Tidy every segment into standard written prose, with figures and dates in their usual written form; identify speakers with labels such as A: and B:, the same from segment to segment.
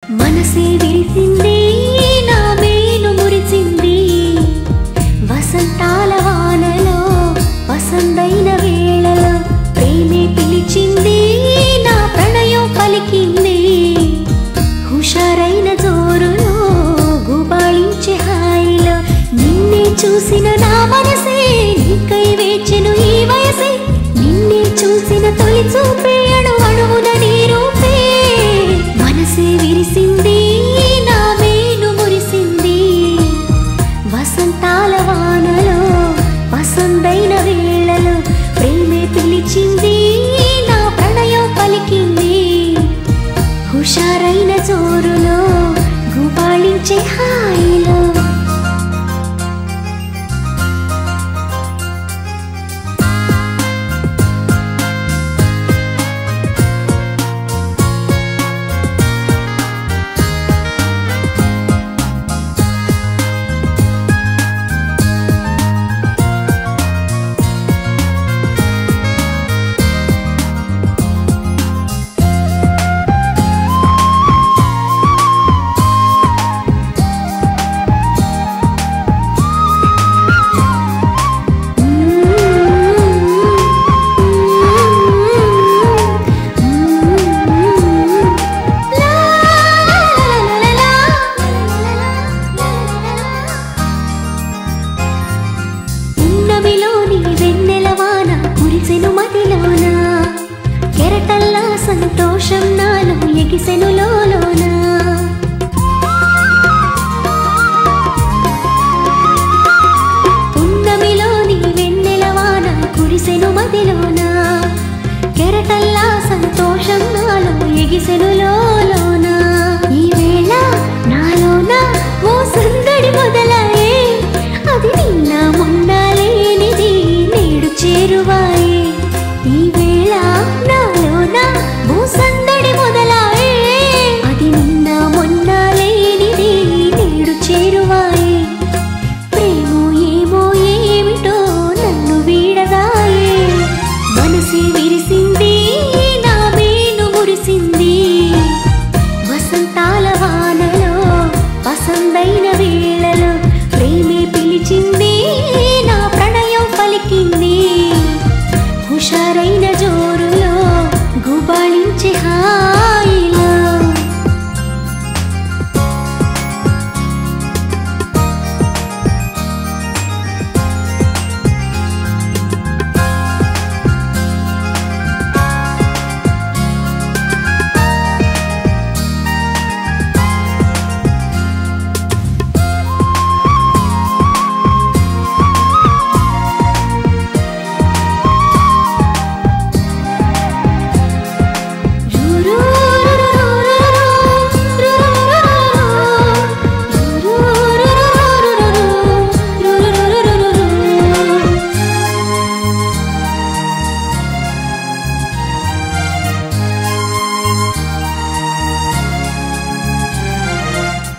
A: మనసే విరిసింది నా మేను మురిసింది వసంతాల వానలో వసంతైన వేళలో ప్రేమే పిలిచింది నా ప్రణయం పలికింది హుషారైన జోరులో గుబాళించే హాయిలో నిన్నే చూసిన నా మనసే నీకై వేచెను ఈ వయసే నిన్నే చూసిన తొలి చూపే అణువణువున నీ రూపే మనసే విరిసింది నా మేను మురిసింది వసంతాల వానలో వసంతైన వేళలో ప్రేమే పిలిచింది నా ప్రణయం పలికింది హుషారైన జోరులో గుబాళించే హాయిలో సంతోషం నాలో ఎగిసెను లోలోన పున్నమిలోని వెన్నెలవాన కురిసెను మదిలోన కెరటల్లా సంతోషం నాలో ఎగిసెను లోలోన ఈ వేళ నాలోన ఓ సందడి మొదలాయే అది నిన్న మొన్న లేనిది నేడు చేరువాయే ఈ వేళ నాలోన ఓ సందడి మొదలాయే అది నిన్న మొన్న లేనిది నేడు చేరువాయే ప్రేమో ఏమో ఏమిటో నన్ను వీడదాయే మనసే విరిసింది నా మేను మురిసింది వసంతాల వానలో వసంతైన వేళలో ప్రేమే పిలిచింది నా ప్రణయం పలికింది హుషారైన జోరులో గుబాళించే హాయిలో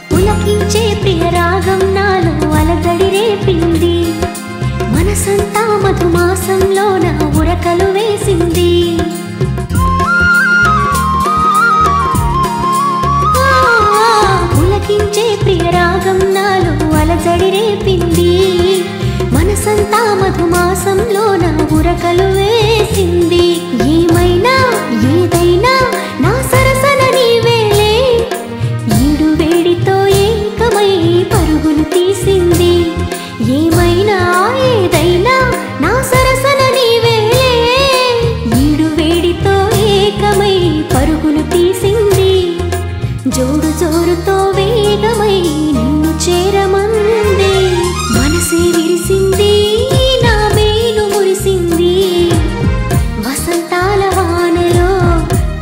A: పులకించే ప్రియ రాగం నాలో అలజడి రేపింది మనసంతా మధుమాసంలోన ఉరకలు వేసింది పులకించే ప్రియ రాగం నాలో అలజడి రేపింది మనసంతా మధుమాసంలోన ఉరకలు వేసింది ఏమైనా ఏదైనా నా సరసన నీవేలే ఈడు వేడితో ఏకమై పరుగులు తీసింది ఏమైనా ఏదైనా నా సరసన నీవేలే ఈడు వేడితో ఏకమై పరుగులు తీసింది జోడు జోరుతో వేగమై నిన్ను చేరమంది మనసే విరిసింది నా మేను మురిసింది వసంతాల వానలో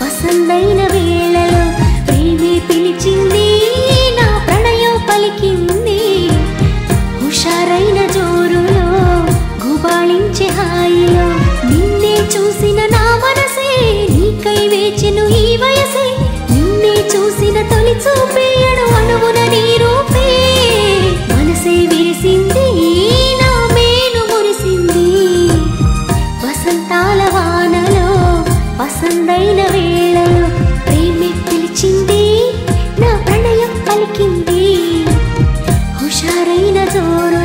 A: వసంతైన వేళలో ప్రేమే పిలిచింది నా ప్రణయం పలికింది హుషారైన జోరులో గుబాళించే హాయిలో నిన్నే చూసిన నా మనసే నీకై వేచెను ఈ వయసే నిన్నే చూసిన తొలి చూపే అణువణువున నీ రూపే మనసే విరిసింది నా మేను మురిసింది వసంతాల వానలో వసంతైన వేళలో ప్రేమే పిలిచింది నా సూర్యుడు